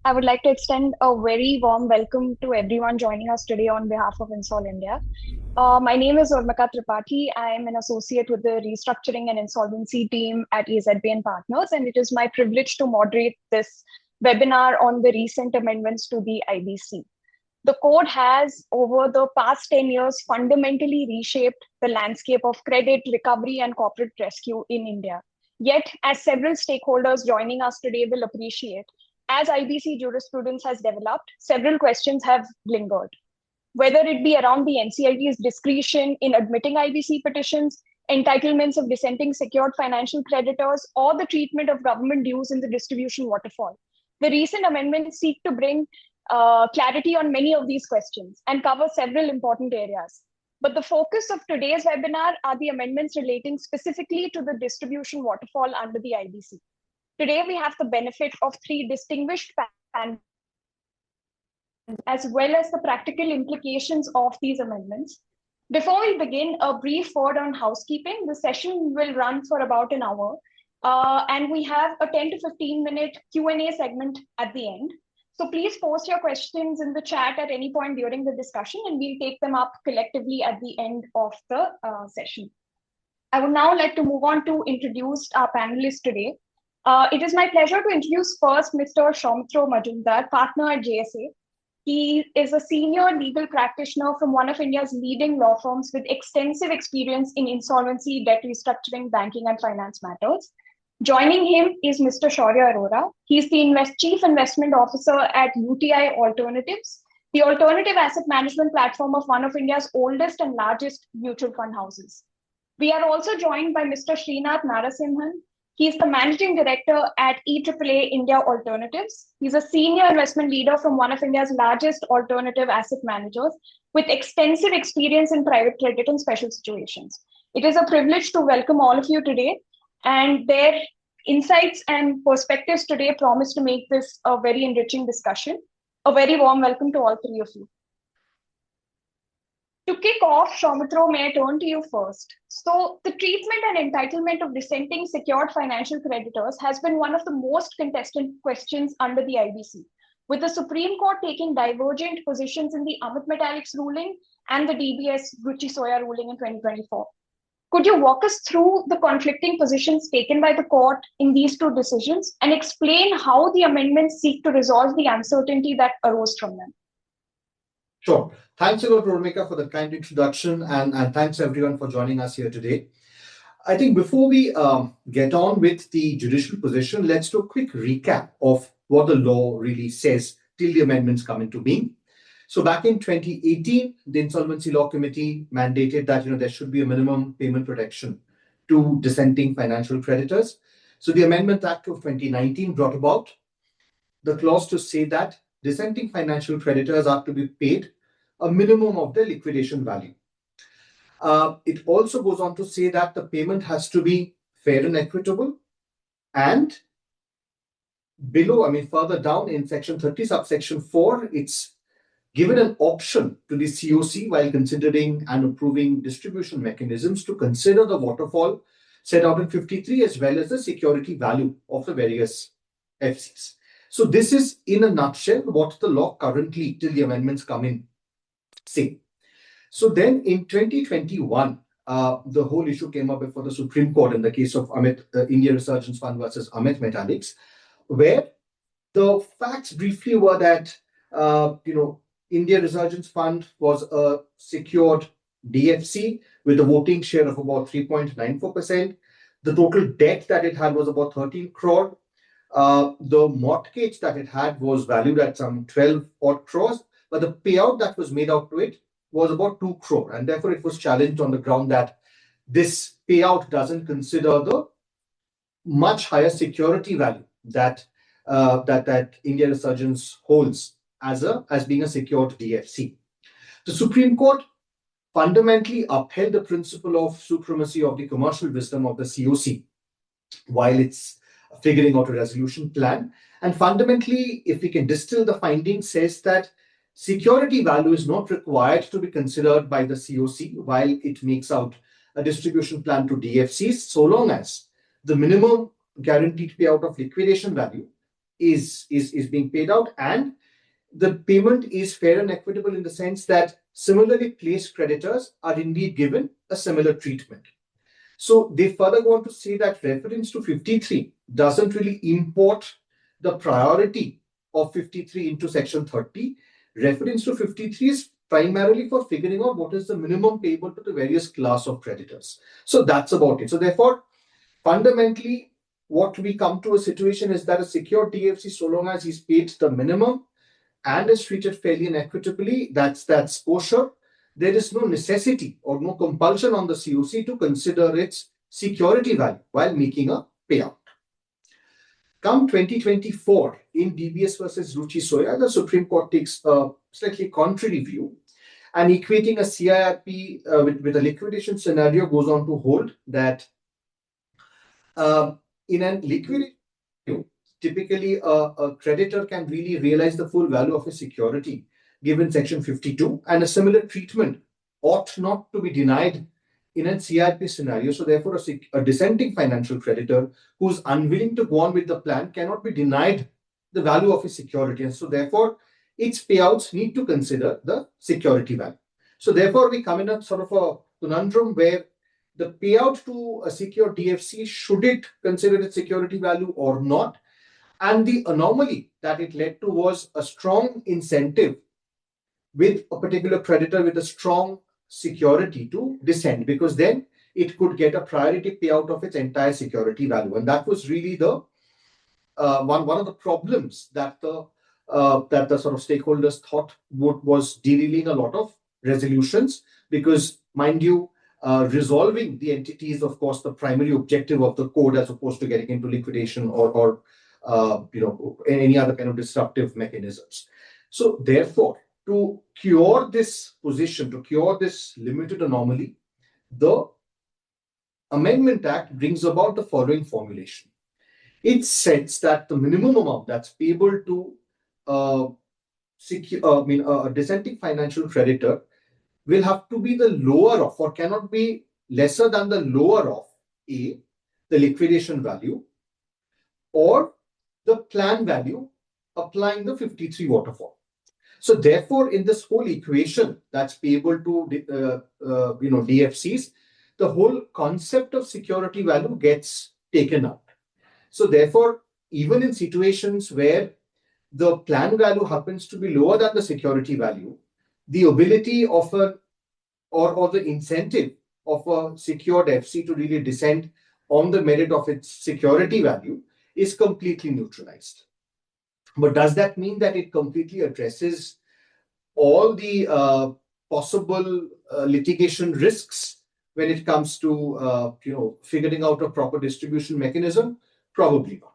I would like to extend a very warm welcome to everyone joining us today on behalf of INSOL India. My name is Urmika Tripathi. I am an associate with the restructuring and insolvency team at EZBN Partners, and it is my privilege to moderate this webinar on the recent amendments to the IBC. The code has, over the past 10 years, fundamentally reshaped the landscape of credit, recovery, and corporate rescue in India. Yet, as several stakeholders joining us today will appreciate, as IBC jurisprudence has developed, several questions have lingered. Whether it be around the NCLT's discretion in admitting IBC petitions, entitlements of dissenting secured financial creditors, or the treatment of government dues in the distribution waterfall. The recent amendments seek to bring clarity on many of these questions and cover several important areas. But the focus of today's webinar are the amendments relating specifically to the distribution waterfall under the IBC. Today, we have the benefit of three distinguished panelists, as well as the practical implications of these amendments. Before we begin, a brief word on housekeeping. The session will run for about an hour, and we have a 10 to 15-minute Q&A segment at the end. So please post your questions in the chat at any point during the discussion, and we'll take them up collectively at the end of the session. I would now like to move on to introduce our panelists today. It is my pleasure to introduce first Mr. Soumitra Majumdar, partner at JSA. He is a senior legal practitioner from one of India's leading law firms with extensive experience in insolvency, debt restructuring, banking, and finance matters. Joining him is Mr. Shaurya Arora. He's the Chief Investment Officer at UTI Alternatives, the alternative asset management platform of one of India's oldest and largest mutual fund houses. We are also joined by Mr. Srinath Narasimhan. He's the Managing Director at EAAA India Alternatives. He's a senior investment leader from one of India's largest alternative asset managers with extensive experience in private credit and special situations. It is a privilege to welcome all of you today, and their insights and perspectives today promise to make this a very enriching discussion. A very warm welcome to all three of you. To kick off, Soumitra, may I turn to you first? So, the treatment and entitlement of dissenting secured financial creditors has been one of the most contested questions under the IBC, with the Supreme Court taking divergent positions in the Amit Metallics ruling and the DBS Ruchi Soya ruling in 2024. Could you walk us through the conflicting positions taken by the court in these two decisions and explain how the amendments seek to resolve the uncertainty that arose from them? Sure. Thanks a lot, Urmika, for the kind introduction, and thanks everyone for joining us here today. I think before we get on with the judicial position, let's do a quick recap of what the law really says till the amendments come into being. So back in 2018, the Insolvency Law Committee mandated that there should be a minimum payment protection to dissenting financial creditors. So the Amendment Act of 2019 brought about the clause to say that dissenting financial creditors are to be paid a minimum of their liquidation value. It also goes on to say that the payment has to be fair and equitable, and further down in section 30 subsection 4, it's given an option to the COC while considering and approving distribution mechanisms to consider the waterfall set out in 53 as well as the security value of the various FCs. So this is in a nutshell what the law currently, till the amendments come in, say. So then in 2021, the whole issue came up before the Supreme Court in the case of India Resurgence Fund versus Amit Metallics, where the facts briefly were that India Resurgence Fund was a secured DFC with a voting share of about 3.94%. The total debt that it had was about 13 crore. The mortgage that it had was valued at some 12 odd crores, but the payout that was made out to it was about 2 crore. And therefore, it was challenged on the ground that this payout doesn't consider the much higher security value that India Resurgence holds as being a secured DFC. The Supreme Court fundamentally upheld the principle of supremacy of the commercial wisdom of the COC while it's figuring out a resolution plan. And fundamentally, if we can distill the findings, says that security value is not required to be considered by the COC while it makes out a distribution plan to DFCs, so long as the minimum guaranteed payout of liquidation value is being paid out, and the payment is fair and equitable in the sense that similarly placed creditors are indeed given a similar treatment. So they further go on to say that reference to 53 doesn't really import the priority of 53 into section 30. Reference to 53 is primarily for figuring out what is the minimum payable to the various class of creditors. So that's about it. So therefore, fundamentally, what we come to a situation is that a secured DFC, so long as he's paid the minimum and is treated fairly and equitably, that's kosher. There is no necessity or no compulsion on the COC to consider its security value while making a payout. Come 2024, in DBS versus Ruchi Soya, the Supreme Court takes a slightly contrary view, and equating a CIRP with a liquidation scenario goes on to hold that in a liquidation, typically a creditor can really realize the full value of his security given section 52, and a similar treatment ought not to be denied in a CIRP scenario. So therefore, a dissenting financial creditor who's unwilling to go on with the plan cannot be denied the value of his security. And so therefore, its payouts need to consider the security value. So therefore, we come in a sort of a conundrum where the payout to a secure DFC, should it consider its security value or not? And the anomaly that it led to was a strong incentive with a particular creditor with a strong security to dissent, because then it could get a priority payout of its entire security value. And that was really the one of the problems that the sort of stakeholders thought was derailing a lot of resolutions, because, mind you, resolving the entity is, of course, the primary objective of the code, as opposed to getting into liquidation or any other kind of disruptive mechanisms. So therefore, to cure this position, to cure this limited anomaly, the Amendment Act brings about the following formulation. It sets that the minimum amount that's payable to a dissenting financial creditor will have to be the lower of, or cannot be lesser than the lower of, A, the liquidation value, or the plan value applying the 53 waterfall. So therefore, in this whole equation that's payable to DFCs, the whole concept of security value gets taken out. So therefore, even in situations where the plan value happens to be lower than the security value, the ability of or the incentive of a secured FC to really dissent on the merit of its security value is completely neutralized. But does that mean that it completely addresses all the possible litigation risks when it comes to figuring out a proper distribution mechanism? Probably not.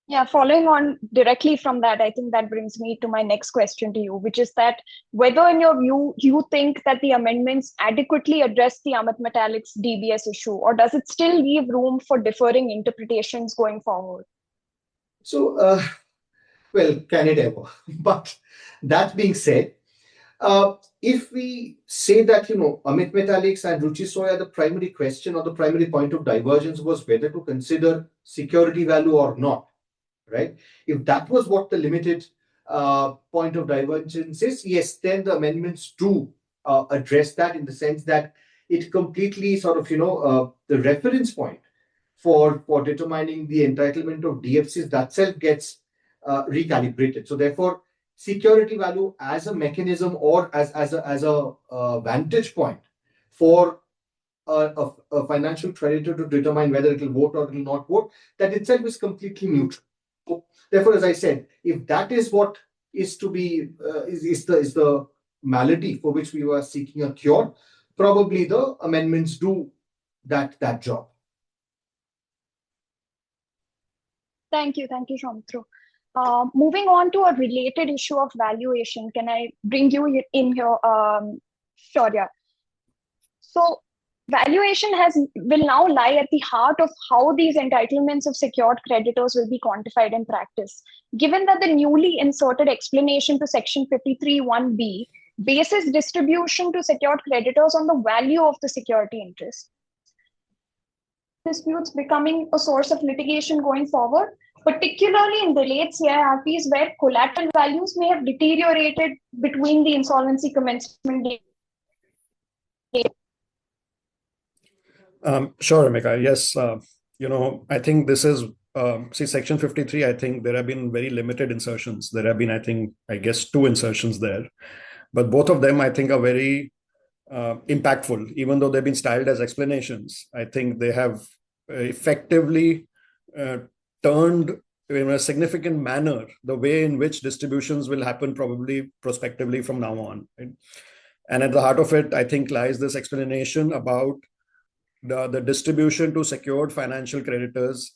Yeah, following on directly from that, I think that brings me to my next question to you, which is that whether in your view, you think that the amendments adequately address the Amit Metallics DBS issue, or does it still leave room for differing interpretations going forward? So, well, can it ever? But that being said, if we say that, Amit Metallics and Ruchi Soya, the primary question or the primary point of divergence was whether to consider security value or not, right? If that was what the limited point of divergence is, yes, then the amendments do address that, in the sense that it completely sort of, the reference point for determining the entitlement of DFCs, that self gets recalibrated. So therefore, security value as a mechanism or as a vantage point for a financial creditor to determine whether it will vote or it will not vote, that itself is completely neutral. So therefore, as I said, if that is what is to be is the malady for which we were seeking a cure, probably the amendments do that job. Thank you, Shantru. Moving on to a related issue of valuation, can I bring you in here, Shaurya? So valuation will now lie at the heart of how these entitlements of secured creditors will be quantified in practice. Given that the newly inserted explanation to section 53(1)(b) bases distribution to secured creditors on the value of the security interest, disputes becoming a source of litigation going forward, particularly in delayed CIRPs where collateral values may have deteriorated between the insolvency commencement date. Sure, Amika. Yes, I think this is, see, Section 53, I think there have been very limited insertions. There have been, I guess, two insertions there. But both of them, I think, are very impactful, even though they've been styled as explanations. I think they have effectively turned in a significant manner the way in which distributions will happen probably prospectively from now on. Right? And at the heart of it, I think, lies this explanation about the distribution to secured financial creditors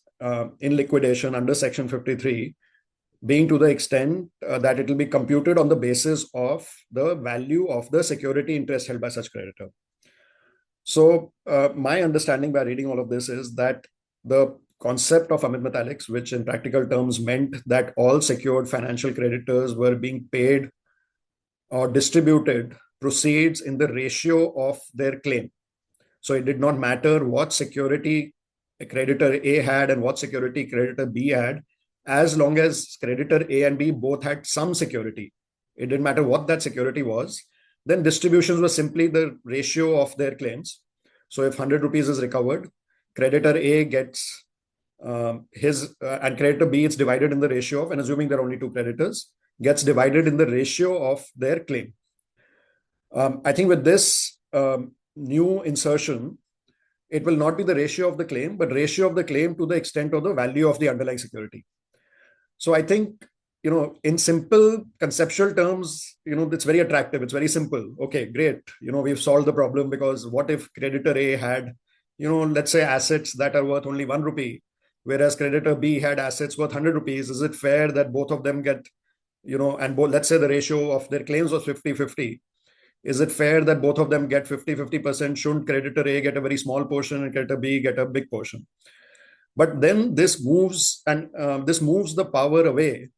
in liquidation under Section 53 being to the extent that it will be computed on the basis of the value of the security interest held by such creditor. So my understanding by reading all of this is that the concept of Amit Metallics, which in practical terms meant that all secured financial creditors were being paid or distributed proceeds in the ratio of their claim. So it did not matter what security creditor A had and what security creditor B had, as long as creditor A and B both had some security. It didn't matter what that security was. Then distributions were simply the ratio of their claims. So if 100 rupees is recovered, creditor A gets his, and creditor B is divided in the ratio of, and assuming there are only two creditors, gets divided in the ratio of their claim. I think with this new insertion, it will not be the ratio of the claim, but ratio of the claim to the extent of the value of the underlying security. So I think, in simple conceptual terms, it's very attractive. It's very simple. Okay, great. We've solved the problem, because what if creditor A had, let's say assets that are worth only 1 rupee, whereas creditor B had assets worth 100 rupees. Is it fair that both of them get, and let's say the ratio of their claims was 50-50. Is it fair that both of them get 50-50%? Shouldn't creditor A get a very small portion and creditor B get a big portion? But then this moves the power away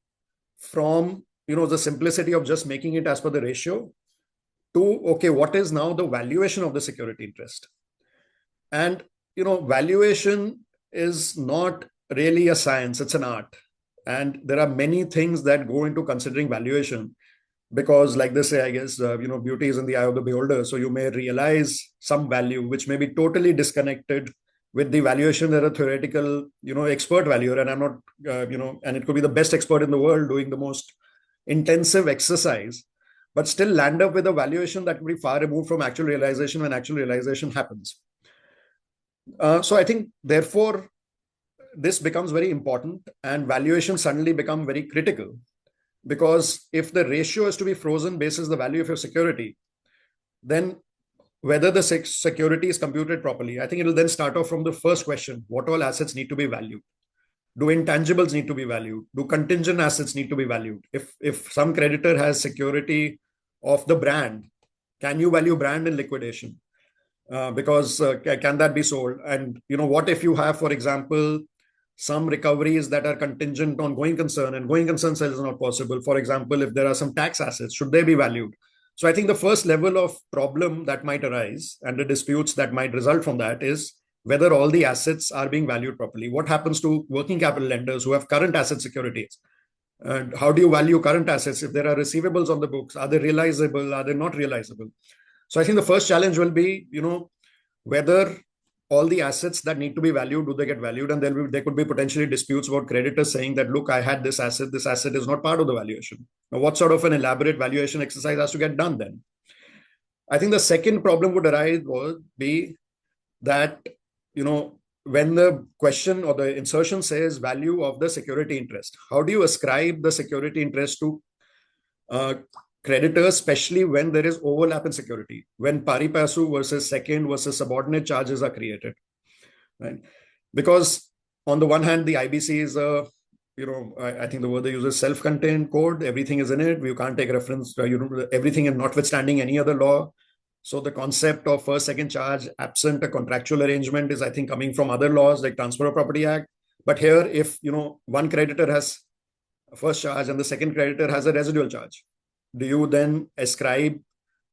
from the simplicity of just making it as per the ratio to, okay, what is now the valuation of the security interest? And valuation is not really a science, it's an art. And there are many things that go into considering valuation, because like they say, I guess, beauty is in the eye of the beholder. So you may realize some value which may be totally disconnected with the valuation that a theoretical, expert valuer, and I'm not, and it could be the best expert in the world doing the most intensive exercise, but still land up with a valuation that will be far removed from actual realization when actual realization happens. So I think, therefore, this becomes very important, and valuation suddenly become very critical, because if the ratio is to be frozen basis the value of your security, then whether the security is computed properly, I think it will then start off from the first question: what all assets need to be valued? Do intangibles need to be valued? Do contingent assets need to be valued? If some creditor has security of the brand, can you value brand in liquidation? Because can that be sold? And what if you have, for example, some recoveries that are contingent on going concern, and going concern sale is not possible? For example, if there are some tax assets, should they be valued? So I think the first level of problem that might arise and the disputes that might result from that is whether all the assets are being valued properly. What happens to working capital lenders who have current asset securities? And how do you value current assets? If there are receivables on the books, are they realizable? Are they not realizable? So I think the first challenge will be, whether all the assets that need to be valued, do they get valued? And there could be potentially disputes about creditors saying that, look, I had this asset is not part of the valuation. Now, what sort of an elaborate valuation exercise has to get done then? I think the second problem would arise would be that, when the question or the insertion says value of the security interest, how do you ascribe the security interest to creditors, especially when there is overlap in security, when pari passu versus second versus subordinate charges are created, right? Because on the one hand, the IBC is a, I think the word they use is self-contained code. Everything is in it. You can't take reference to everything, and notwithstanding any other law. So the concept of first, second charge absent a contractual arrangement is, I think, coming from other laws like Transfer of Property Act. But here, if one creditor has a first charge and the second creditor has a residual charge, do you then ascribe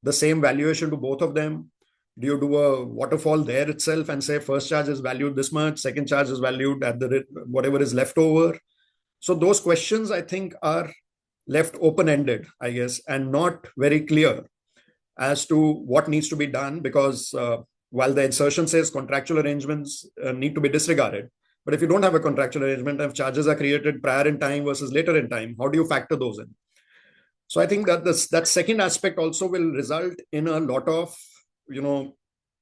the same valuation to both of them? Do you do a waterfall there itself and say first charge is valued this much, second charge is valued at the whatever is left over? So those questions, I think, are left open-ended, I guess, and not very clear as to what needs to be done, because while the insertion says contractual arrangements need to be disregarded, but if you don't have a contractual arrangement, if charges are created prior in time versus later in time, how do you factor those in? So I think that that second aspect also will result in a lot of,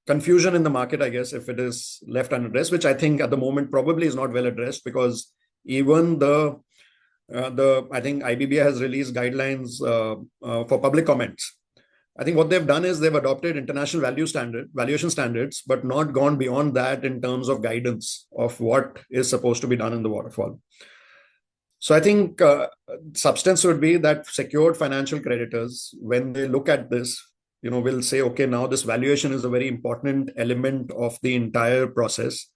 confusion in the market, I guess, if it is left unaddressed, which I think at the moment probably is not well addressed, because even I think IBBA has released guidelines for public comments. I think what they've done is they've adopted international valuation standards, but not gone beyond that in terms of guidance of what is supposed to be done in the waterfall. So I think substance would be that secured financial creditors, when they look at this, will say, okay, now this valuation is a very important element of the entire process.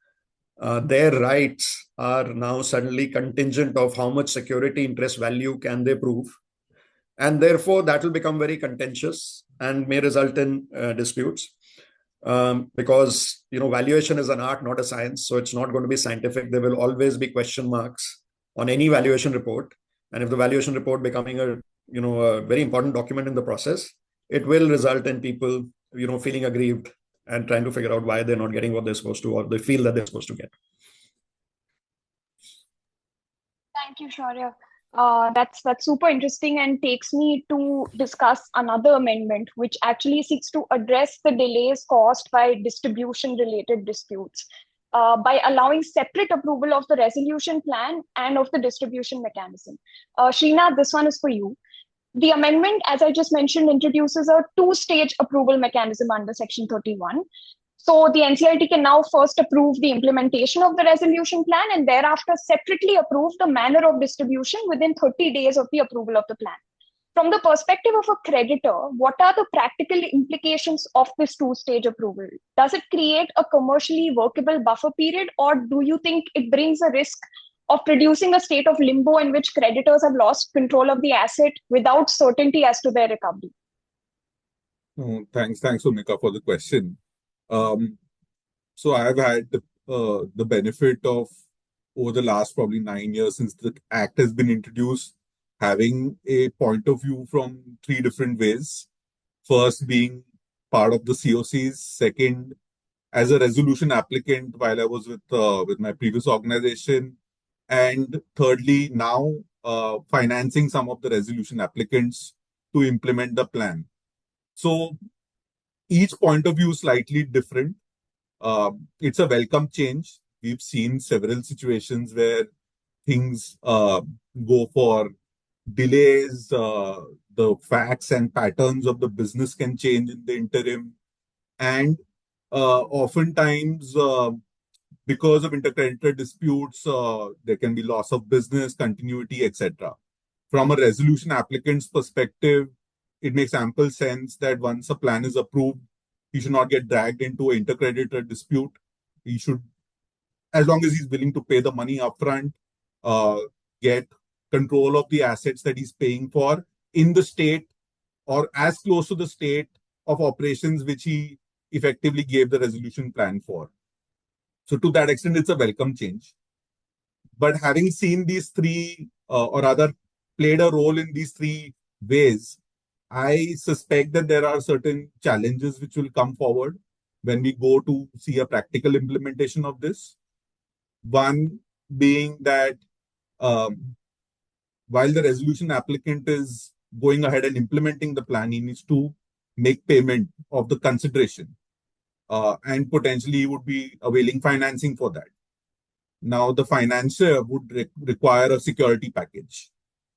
Their rights are now suddenly contingent of how much security interest value can they prove. And therefore, that will become very contentious and may result in disputes. Because valuation is an art, not a science. So it's not going to be scientific. There will always be question marks on any valuation report. And if the valuation report becoming a very important document in the process, it will result in people feeling aggrieved and trying to figure out why they're not getting what they're supposed to, or they feel that they're supposed to get. Thank you, Shaurya. That's super interesting and takes me to discuss another amendment, which actually seeks to address the delays caused by distribution-related disputes by allowing separate approval of the resolution plan and of the distribution mechanism. Srinath, this one is for you. The amendment, as I just mentioned, introduces a two-stage approval mechanism under Section 31. So the NCLT can now first approve the implementation of the resolution plan and thereafter separately approve the manner of distribution within 30 days of the approval of the plan. From the perspective of a creditor, what are the practical implications of this two-stage approval? Does it create a commercially workable buffer period, or do you think it brings a risk of producing a state of limbo in which creditors have lost control of the asset without certainty as to their recovery? Thanks, Umika, for the question. So I've had the benefit of, over the last probably 9 years since the Act has been introduced, having a point of view from three different ways. First, being part of the COCs. Second, as a resolution applicant while I was with my previous organization. And thirdly, now financing some of the resolution applicants to implement the plan. So each point of view is slightly different. It's a welcome change. We've seen several situations where things go for delays. The facts and patterns of the business can change in the interim. And oftentimes, because of intercreditor disputes, there can be loss of business, continuity, etc. From a resolution applicant's perspective, it makes ample sense that once a plan is approved, he should not get dragged into an intercreditor dispute. He should, as long as he's willing to pay the money upfront, get control of the assets that he's paying for in the state or as close to the state of operations which he effectively gave the resolution plan for. So to that extent, it's a welcome change. But having seen these three, or rather played a role in these three ways, I suspect that there are certain challenges which will come forward when we go to see a practical implementation of this. One being that while the resolution applicant is going ahead and implementing the plan, he needs to make payment of the consideration. And potentially he would be availing financing for that. Now, the financier would require a security package.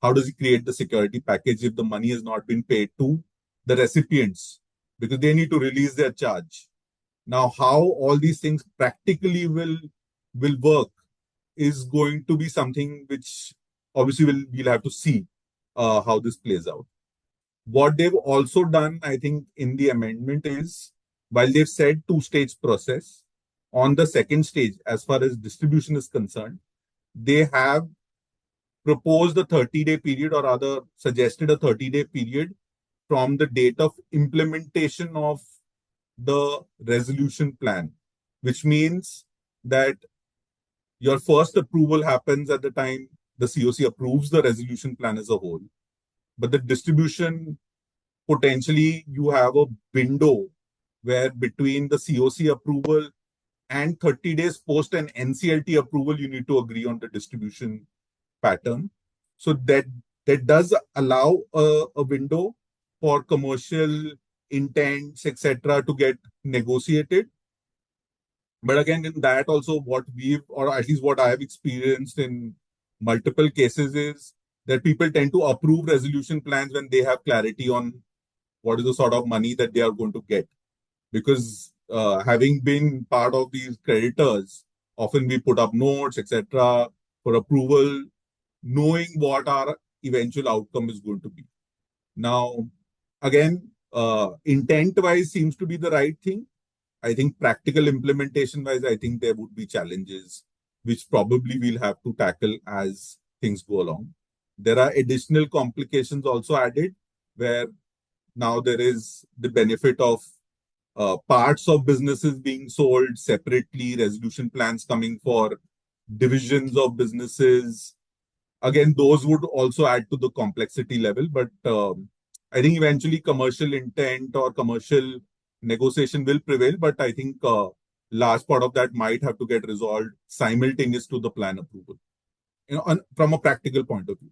How does he create the security package if the money has not been paid to the recipients? Because they need to release their charge. Now, how all these things practically will work is going to be something which obviously we'll have to see how this plays out. What they've also done, I think, in the amendment is, while they've said two-stage process, on the second stage, as far as distribution is concerned, they have proposed a 30-day period, or rather suggested a 30-day period from the date of implementation of the resolution plan, which means that your first approval happens at the time the COC approves the resolution plan as a whole. But the distribution, potentially you have a window where between the COC approval and 30 days post an NCLT approval, you need to agree on the distribution pattern. So that does allow a window for commercial intents, etc., to get negotiated. But again, in that also, what we've, or at least what I have experienced in multiple cases, is that people tend to approve resolution plans when they have clarity on what is the sort of money that they are going to get. Because having been part of these creditors, often we put up notes, etc., for approval, knowing what our eventual outcome is going to be. Now, again, intent-wise seems to be the right thing. I think practical implementation-wise, I think there would be challenges, which probably we'll have to tackle as things go along. There are additional complications also added, where now there is the benefit of parts of businesses being sold separately, resolution plans coming for divisions of businesses. Again, those would also add to the complexity level, but I think eventually commercial intent or commercial negotiation will prevail, but I think large part of that might have to get resolved simultaneous to the plan approval, from a practical point of view.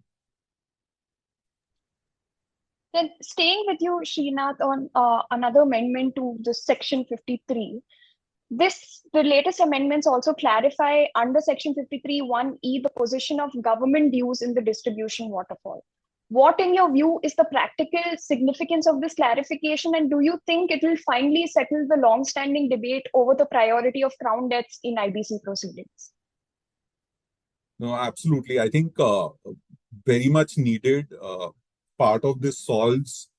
Then staying with you, Srinath, on another amendment to the Section 53. The latest amendments also clarify under Section 53(1)(e) the position of government dues in the distribution waterfall. What, in your view, is the practical significance of this clarification, and do you think it will finally settle the long-standing debate over the priority of crown debts in IBC proceedings? No, absolutely. I think very much needed. Part of this solves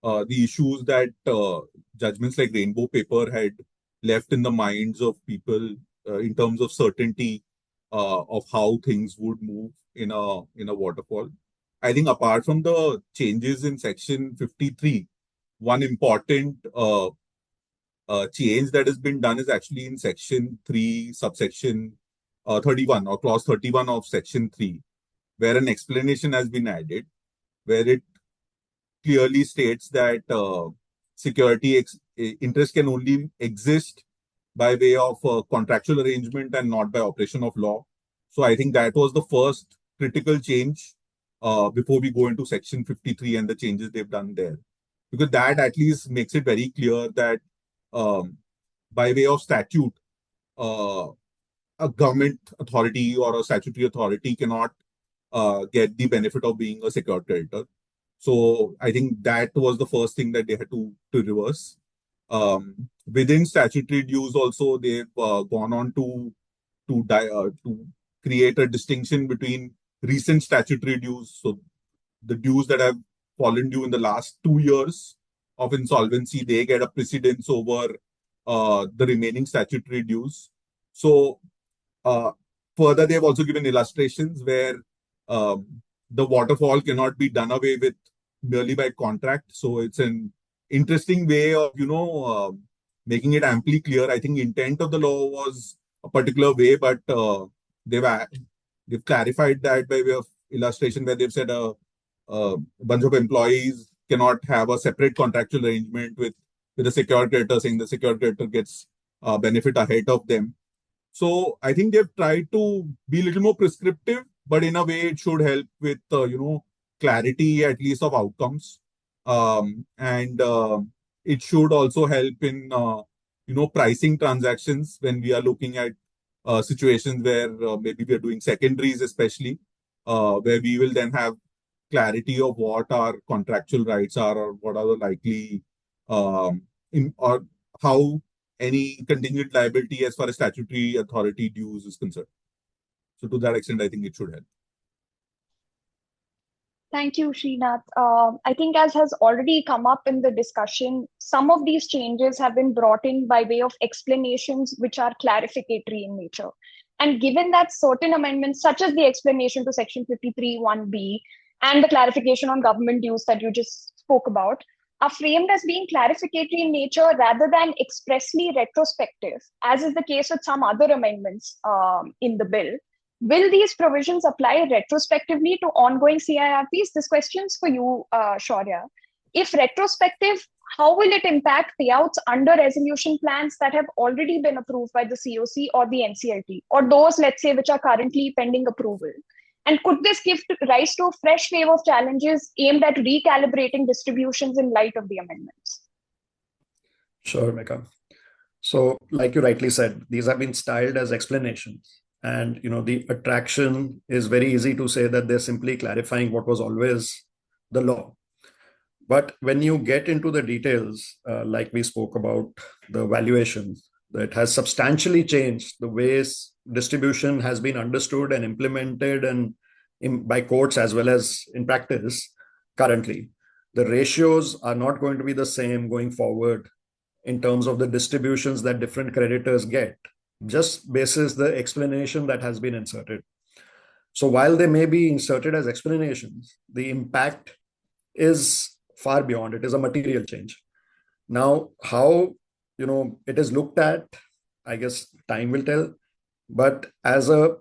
the issues that judgments like Rainbow Paper had left in the minds of people in terms of certainty of how things would move in a waterfall. I think apart from the changes in Section 53, one important change that has been done is actually in Section 3, subsection 31, or clause 31 of Section 3, where an explanation has been added, where it clearly states that security interest can only exist by way of contractual arrangement and not by operation of law. So I think that was the first critical change before we go into Section 53 and the changes they've done there. Because that at least makes it very clear that by way of statute, a government authority or a statutory authority cannot get the benefit of being a secured creditor. So I think that was the first thing that they had to reverse. Within statutory dues also, they've gone on to create a distinction between recent statutory dues. So the dues that have fallen due in the last 2 years of insolvency, they get a precedence over the remaining statutory dues. So further, they've also given illustrations where the waterfall cannot be done away with merely by contract. So it's an interesting way of, making it amply clear. I think intent of the law was a particular way, but they've clarified that by way of illustration, where they've said a bunch of employees cannot have a separate contractual arrangement with a secured creditor, saying the secured creditor gets benefit ahead of them. So I think they've tried to be a little more prescriptive, but in a way it should help with clarity at least of outcomes, and it should also help in pricing transactions when we are looking at situations where maybe we are doing secondaries, especially where we will then have clarity of what our contractual rights are, or what are the likely or how any contingent liability as far as statutory authority dues is concerned. So to that extent, I think it should help. Thank you, Srinath. I think, as has already come up in the discussion, some of these changes have been brought in by way of explanations which are clarificatory in nature. And given that certain amendments, such as the explanation to Section 53(1)(b) and the clarification on government dues that you just spoke about, are framed as being clarificatory in nature rather than expressly retrospective, as is the case with some other amendments in the bill, will these provisions apply retrospectively to ongoing CIRPs? This question's for you, Shaurya. If retrospective, how will it impact payouts under resolution plans that have already been approved by the COC or the NCLT, or those, let's say, which are currently pending approval? And could this give rise to a fresh wave of challenges aimed at recalibrating distributions in light of the amendments? Sure, Meka. So, like you rightly said, these have been styled as explanations. And, the attraction is very easy to say that they're simply clarifying what was always the law. But when you get into the details, like we spoke about the valuation, it has substantially changed the ways distribution has been understood and implemented and by courts as well as in practice currently. The ratios are not going to be the same going forward in terms of the distributions that different creditors get, just basis the explanation that has been inserted. So while they may be inserted as explanations, the impact is far beyond. It is a material change. Now, how it is looked at, I guess time will tell. But as a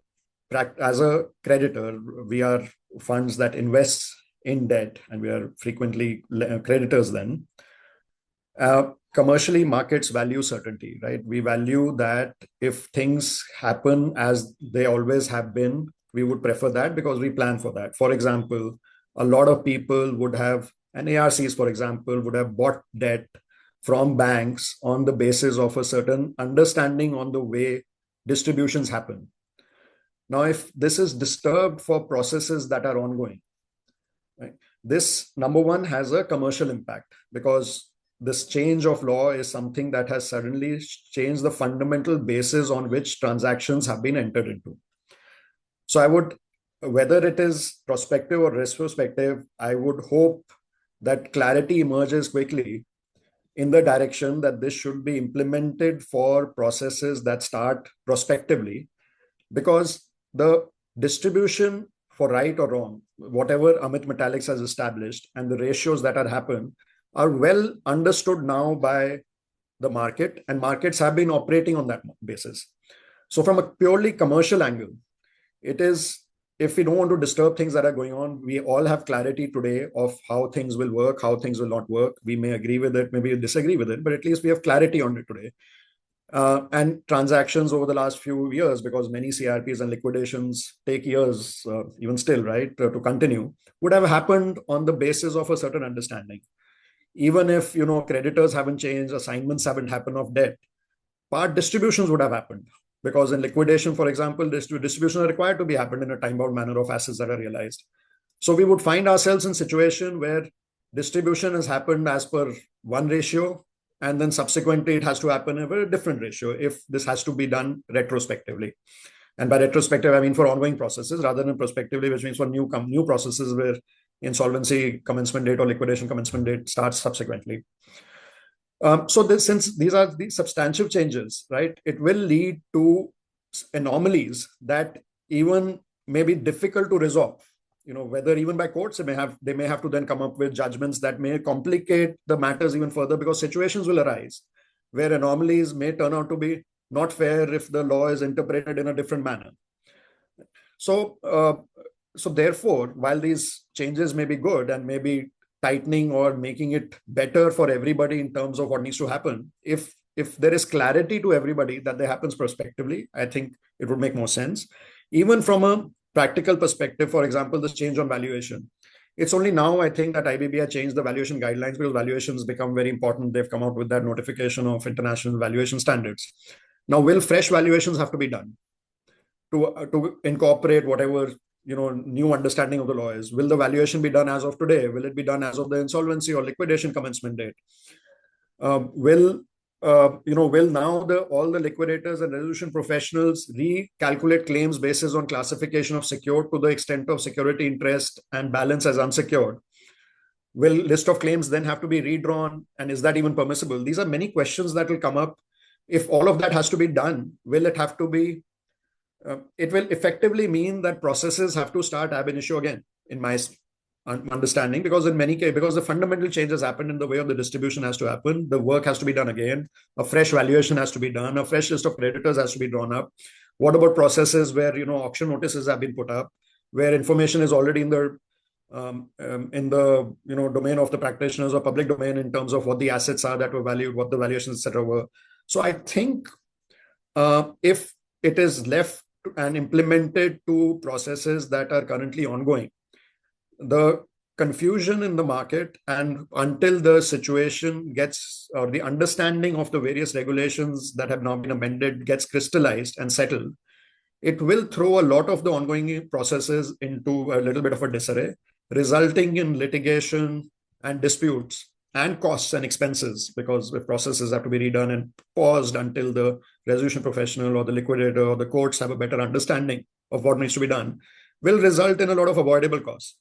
creditor, we are funds that invest in debt, and we are frequently creditors then. Commercially, markets value certainty, right? We value that if things happen as they always have been, we would prefer that because we plan for that. For example, a lot of people would have, and ARCs, for example, would have bought debt from banks on the basis of a certain understanding on the way distributions happen. Now, if this is disturbed for processes that are ongoing, right, this, number one, has a commercial impact because this change of law is something that has suddenly changed the fundamental basis on which transactions have been entered into. So I would, whether it is prospective or retrospective, I would hope that clarity emerges quickly in the direction that this should be implemented for processes that start prospectively, because the distribution, for right or wrong, whatever Amit Metallics has established, and the ratios that are happened are well understood now by the market, and markets have been operating on that basis. So from a purely commercial angle, it is, if we don't want to disturb things that are going on, we all have clarity today of how things will work, how things will not work. We may agree with it, maybe disagree with it, but at least we have clarity on it today. And transactions over the last few years, because many CRPs and liquidations take years, even still, right, to continue, would have happened on the basis of a certain understanding. Even if, creditors haven't changed, assignments haven't happened of debt, part distributions would have happened. Because in liquidation, for example, distributions are required to be happened in a time-bound manner of assets that are realized. So we would find ourselves in a situation where distribution has happened as per one ratio, and then subsequently it has to happen in a different ratio if this has to be done retrospectively. And by retrospective, I mean for ongoing processes rather than prospectively, which means for new processes where insolvency commencement date or liquidation commencement date starts subsequently. So since these are the substantive changes, right, it will lead to anomalies that even may be difficult to resolve. Whether even by courts, they may have to then come up with judgments that may complicate the matters even further, because situations will arise where anomalies may turn out to be not fair if the law is interpreted in a different manner. So therefore, while these changes may be good and may be tightening or making it better for everybody in terms of what needs to happen, if there is clarity to everybody that that happens prospectively, I think it would make more sense. Even from a practical perspective, for example, this change on valuation. It's only now, I think, that IBBI changed the valuation guidelines because valuations become very important. They've come out with that notification of international valuation standards. Now, will fresh valuations have to be done to incorporate whatever new understanding of the law is? Will the valuation be done as of today? Will it be done as of the insolvency or liquidation commencement date? Will now all the liquidators and resolution professionals recalculate claims basis on classification of secured to the extent of security interest and balance as unsecured? Will list of claims then have to be redrawn? And is that even permissible? These are many questions that will come up. If all of that has to be done, will it have to be it will effectively mean that processes have to start ab initio again, in my understanding, because in many cases, because the fundamental changes happened in the way of the distribution has to happen, the work has to be done again, a fresh valuation has to be done, a fresh list of creditors has to be drawn up. What about processes where auction notices have been put up, where information is already in the domain of the practitioners or public domain in terms of what the assets are that were valued, what the valuations, etc. were. So I think if it is left and implemented to processes that are currently ongoing, the confusion in the market, and until the situation gets, or the understanding of the various regulations that have now been amended gets crystallized and settled, it will throw a lot of the ongoing processes into a little bit of a disarray, resulting in litigation and disputes and costs and expenses, because if processes have to be redone and paused until the resolution professional or the liquidator or the courts have a better understanding of what needs to be done, will result in a lot of avoidable costs.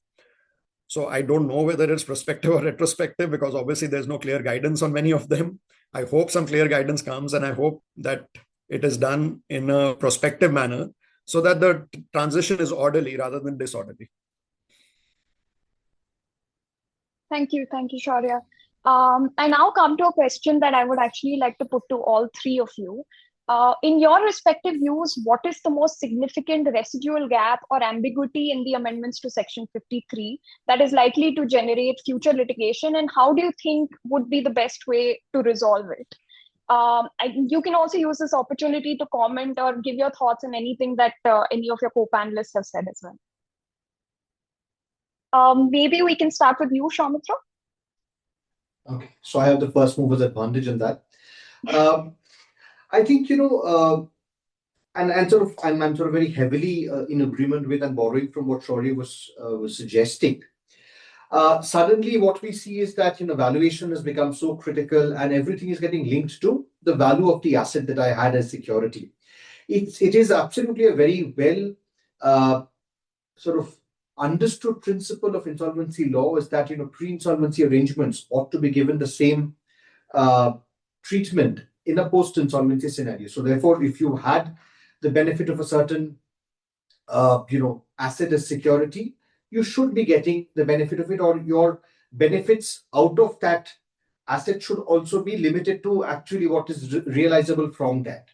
So I don't know whether it's prospective or retrospective, because obviously there's no clear guidance on many of them. I hope some clear guidance comes, and I hope that it is done in a prospective manner so that the transition is orderly rather than disorderly. Thank you, Shaurya. I now come to a question that I would actually like to put to all three of you. In your respective views, what is the most significant residual gap or ambiguity in the amendments to Section 53 that is likely to generate future litigation, and how do you think would be the best way to resolve it? You can also use this opportunity to comment or give your thoughts on anything that any of your co-panelists have said as well. Maybe we can start with you, Soumitra. Okay, so I have the first mover's advantage in that. I think, and I'm sort of very heavily in agreement with and borrowing from what Shaurya was suggesting. Suddenly, what we see is that valuation has become so critical, and everything is getting linked to the value of the asset that I had as security. It is absolutely a very well sort of understood principle of insolvency law, is that pre-insolvency arrangements ought to be given the same treatment in a post-insolvency scenario. So therefore, if you had the benefit of a certain asset as security, you should be getting the benefit of it, or your benefits out of that asset should also be limited to actually what is realizable from that.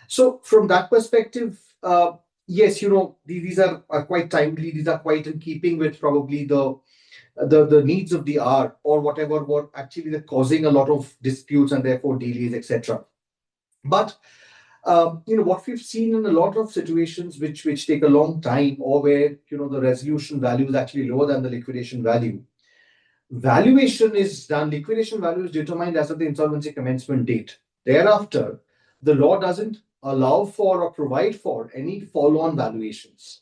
So from that perspective, yes, these are quite timely. These are quite in keeping with probably the needs of the hour, or whatever were actually causing a lot of disputes and therefore delays, etc. But what we've seen in a lot of situations which take a long time, or where the resolution value is actually lower than the liquidation value. Valuation is done. Liquidation value is determined as of the insolvency commencement date. Thereafter, the law doesn't allow for or provide for any follow-on valuations.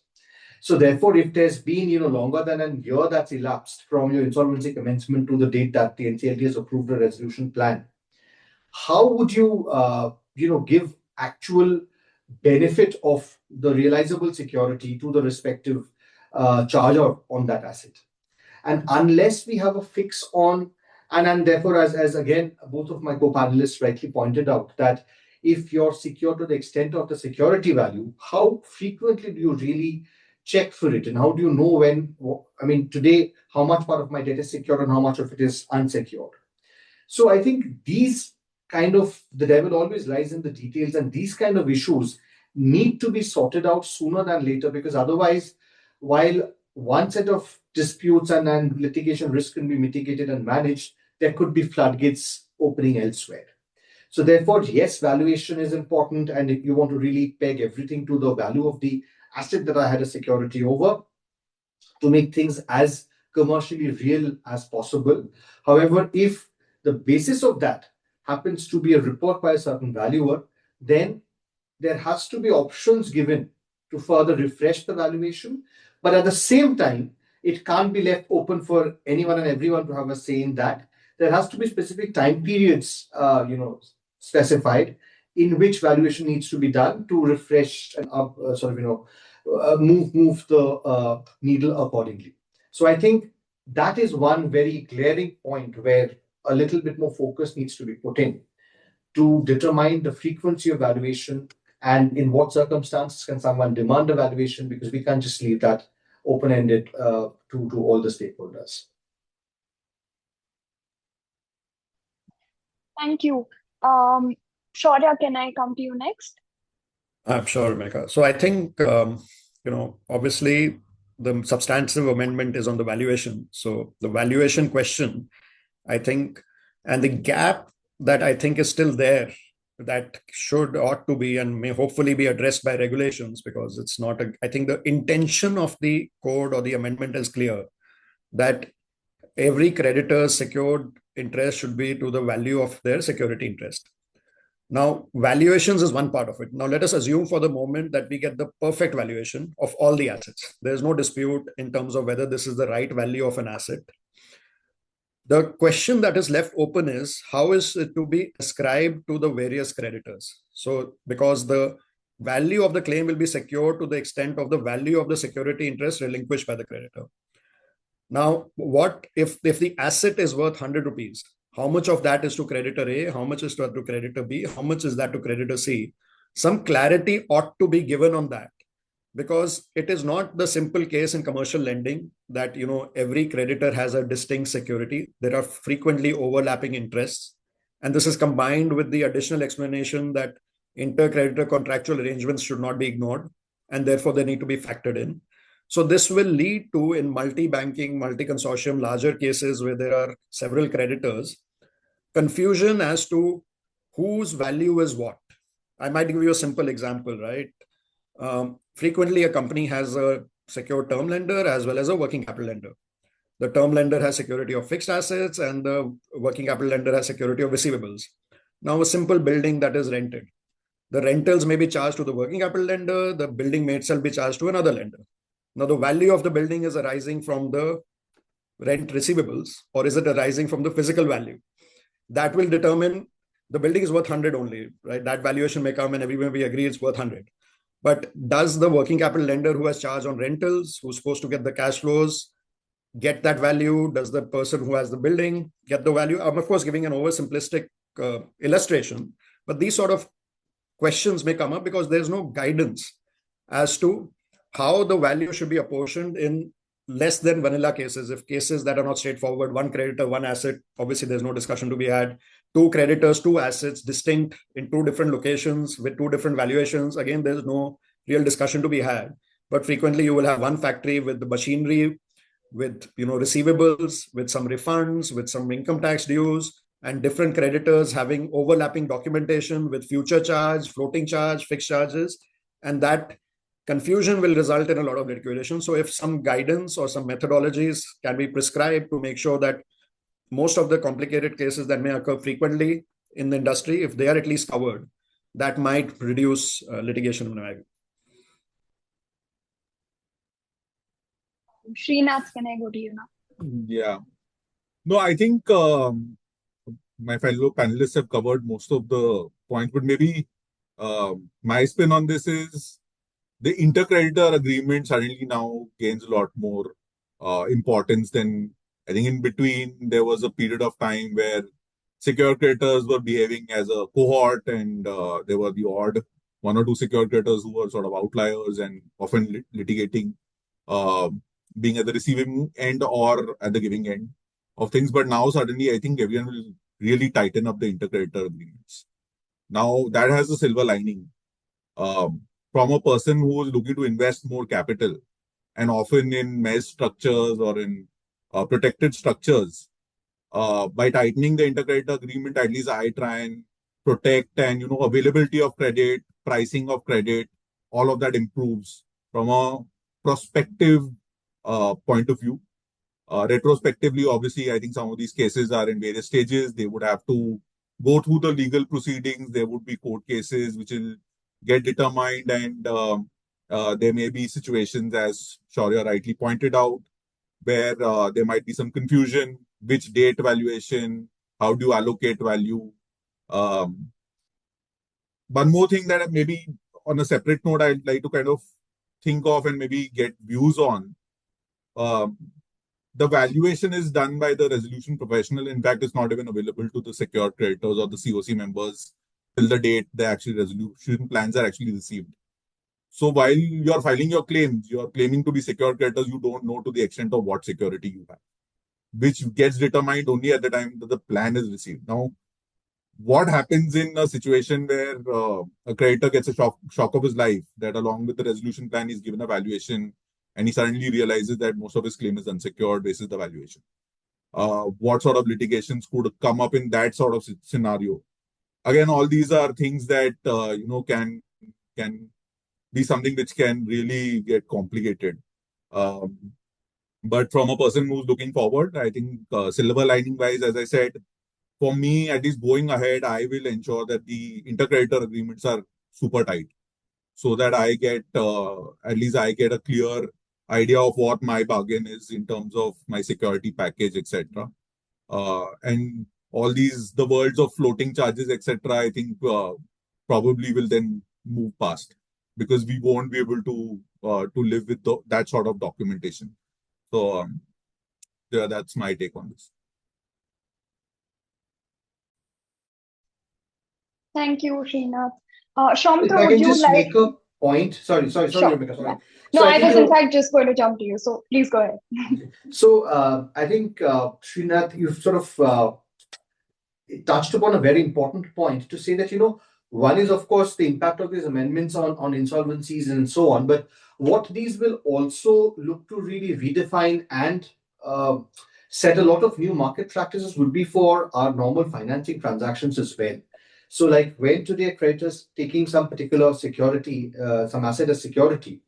So therefore, if there's been longer than a year that's elapsed from your insolvency commencement to the date that the NCLT has approved a resolution plan, how would you give actual benefit of the realizable security to the respective charger on that asset? And unless we have a fix on, and therefore, as again both of my co-panelists rightly pointed out, that if you're secure to the extent of the security value, how frequently do you really check for it, and how do you know when? I mean, today, how much part of my debt is secure and how much of it is unsecured? So I think these kind of, the devil always lies in the details, and these kind of issues need to be sorted out sooner than later, because otherwise, while one set of disputes and litigation risk can be mitigated and managed, there could be floodgates opening elsewhere. So therefore, yes, valuation is important, and if you want to really peg everything to the value of the asset that I had a security over, to make things as commercially real as possible. However, if the basis of that happens to be a report by a certain valuer, then there has to be options given to further refresh the valuation. But at the same time, it can't be left open for anyone and everyone to have a say in that. There has to be specific time periods, specified, in which valuation needs to be done to refresh and move the needle accordingly. So I think that is one very glaring point where a little bit more focus needs to be put in to determine the frequency of valuation, and in what circumstances can someone demand a valuation, because we can't just leave that open-ended to all the stakeholders. Thank you. Shaurya, can I come to you next? I'm sure, Megha. So I think, obviously the substantive amendment is on the valuation. So the valuation question, I think, and the gap that I think is still there, that ought to be and may hopefully be addressed by regulations, because it's not I think the intention of the code or the amendment is clear, that every creditor's secured interest should be to the value of their security interest. Now, valuations is one part of it. Now, let us assume for the moment that we get the perfect valuation of all the assets. There's no dispute in terms of whether this is the right value of an asset. The question that is left open is, how is it to be ascribed to the various creditors? So, because the value of the claim will be secured to the extent of the value of the security interest relinquished by the creditor. Now, what if the asset is worth 100 rupees? How much of that is to creditor A? How much is to creditor B? How much is that to creditor C? Some clarity ought to be given on that, because it is not the simple case in commercial lending that every creditor has a distinct security. There are frequently overlapping interests, and this is combined with the additional explanation that inter-creditor contractual arrangements should not be ignored, and therefore they need to be factored in. So this will lead to, in multi-banking, multi-consortium, larger cases where there are several creditors, confusion as to whose value is what. I might give you a simple example, right? Frequently, a company has a secured term lender as well as a working capital lender. The term lender has security of fixed assets and the working capital lender has security of receivables. Now, a simple building that is rented, the rentals may be charged to the working capital lender, the building may itself be charged to another lender. Now, the value of the building is arising from the rent receivables, or is it arising from the physical value? That will determine the building is worth 100 only, right? That valuation may come and everywhere we agree it's worth 100. But does the working capital lender who has charged on rentals, who's supposed to get the cash flows, get that value? Does the person who has the building get the value? I'm, of course, giving an oversimplistic illustration, but these sort of questions may come up because there's no guidance as to how the value should be apportioned in less than vanilla cases. If cases that are not straightforward, one creditor, one asset, obviously there's no discussion to be had. Two creditors, two assets, distinct in two different locations with two different valuations. Again, there's no real discussion to be had. But frequently you will have one factory with the machinery, with receivables, with some refunds, with some income tax dues, and different creditors having overlapping documentation with future charge, floating charge, fixed charges, and that confusion will result in a lot of liquidation. So if some guidance or some methodologies can be prescribed to make sure that most of the complicated cases that may occur frequently in the industry, if they are at least covered, that might reduce litigation in my view. Srinath, can I go to you now? Yeah. No, I think my fellow panelists have covered most of the points, but maybe my spin on this is the intercreditor agreement suddenly now gains a lot more importance than, I think in between there was a period of time where secured creditors were behaving as a cohort, and there were the odd one or two secured creditors who were sort of outliers and often litigating, being at the receiving end or at the giving end of things. But now suddenly I think everyone will really tighten up the intercreditor agreements. Now that has a silver lining. From a person who is looking to invest more capital, and often in mesh structures or in protected structures, by tightening the intercreditor agreement, at least I try and protect, and availability of credit, pricing of credit, all of that improves from a prospective point of view. Retrospectively, obviously, I think some of these cases are in various stages. They would have to go through the legal proceedings. There would be court cases which will get determined, and there may be situations, as Shaurya rightly pointed out, where there might be some confusion. Which date valuation? How do you allocate value? One more thing that maybe on a separate note, I'd like to kind of think of and maybe get views on. The valuation is done by the resolution professional. In fact, it's not even available to the secured creditors or the COC members till the date the actual resolution plans are actually received. So while you're filing your claims, you're claiming to be secured creditors, you don't know to the extent of what security you have, which gets determined only at the time that the plan is received. Now, what happens in a situation where a creditor gets a shock of his life, that along with the resolution plan, he's given a valuation and he suddenly realizes that most of his claim is unsecured basis the valuation? What sort of litigations could come up in that sort of scenario? Again, all these are things that can be something which can really get complicated. But from a person who's looking forward, I think silver lining wise, as I said, for me, at least going ahead, I will ensure that the intercreditor agreements are super tight, so that I get at least I get a clear idea of what my bargain is in terms of my security package, etc. And all these, the worlds of floating charges, etc., I think probably will then move past, because we won't be able to live with that sort of documentation. So yeah, that's my take on this. Thank you, Srinath. If Shantanu, I would can you just like? make a point. Sorry, Sure. Rebecca, sorry. Yeah. So No, I I think, was in fact just going to jump to you. So please go ahead. So I think, Srinath, you've sort of touched upon a very important point to say that, one is, of course, the impact of these amendments on insolvencies and so on. But what these will also look to really redefine and set a lot of new market practices would be for our normal financing transactions as well. So, like when today a creditor is taking some particular security, some asset as security,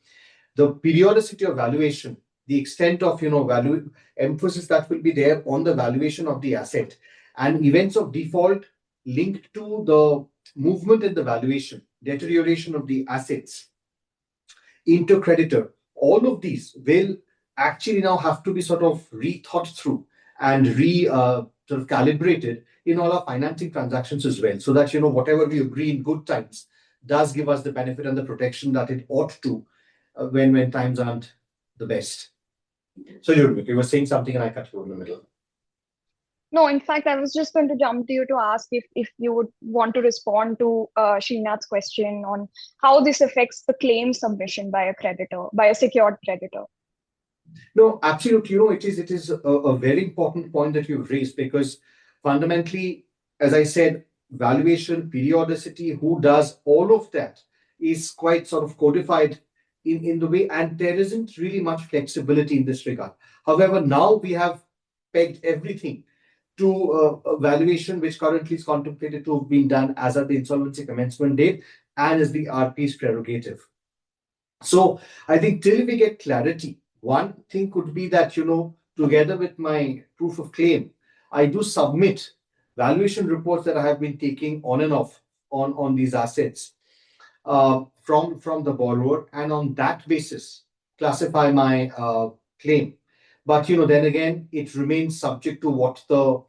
the periodicity of valuation, the extent of value emphasis that will be there on the valuation of the asset, and events of default linked to the movement in the valuation, deterioration of the assets into creditor, all of these will actually now have to be sort of rethought through and sort of calibrated in all our financing transactions as well, so that whatever we agree in good times does give us the benefit and the protection that it ought to when times aren't the best. So you were saying something and I cut you in the middle. No, in fact, I was just going to jump to you to ask if you would want to respond to Srinath's question on how this affects the claim submission by a creditor, by a secured creditor. No, absolutely. It is a very important point that you've raised, because fundamentally, as I said, valuation, periodicity, who does all of that is quite sort of codified in the way, and there isn't really much flexibility in this regard. However, now we have pegged everything to a valuation which currently is contemplated to have been done as at the insolvency commencement date and as the RP's prerogative. So I think till we get clarity, one thing could be that, together with my proof of claim, I do submit valuation reports that I have been taking on and off on these assets from the borrower, and on that basis classify my claim. But then again, it remains subject to what the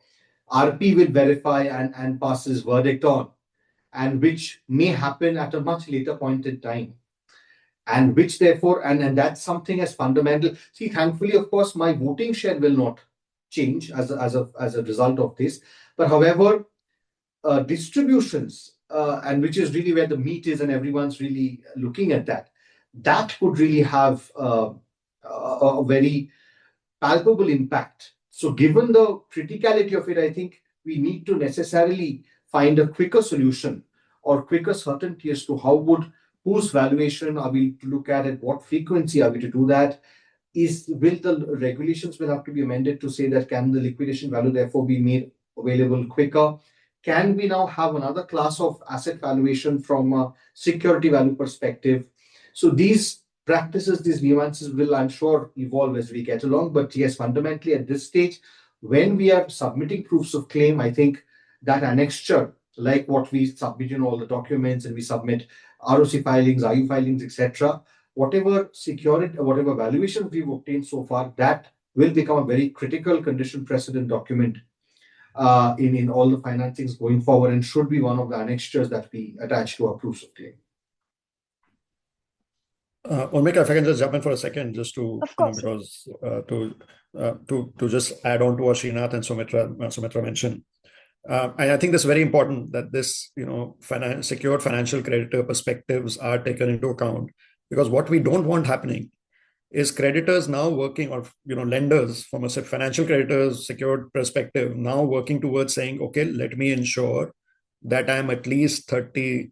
RP will verify and pass his verdict on, and which may happen at a much later point in time. And which therefore, and that's something as fundamental. See, thankfully, of course, my voting share will not change as a result of this. But however, distributions, and which is really where the meat is and everyone's really looking at that could really have a very palpable impact. So given the criticality of it, I think we need to necessarily find a quicker solution or quicker certainty as to how would, whose valuation are we to look at what frequency are we to do that? Will the regulations will have to be amended to say that can the liquidation value therefore be made available quicker? Can we now have another class of asset valuation from a security value perspective? So these practices, these nuances will, I'm sure, evolve as we get along. But yes, fundamentally at this stage, when we are submitting proofs of claim, I think that annexure, like what we submit in all the documents, and we submit ROC filings, IU filings, etc., whatever security, whatever valuation we've obtained so far, that will become a very critical condition precedent document in all the financings going forward, and should be one of the annexures that we attach to our proofs of claim. Omika, if I can just jump in for a second, just to, Of course. because to just add on to what Srinath and Sumitra mentioned. And I think it's very important that this, secured financial creditor perspectives are taken into account Because what we don't want happening is creditors now working, or lenders from a financial creditors secured perspective, now working towards saying, okay, let me ensure that I'm at least 36%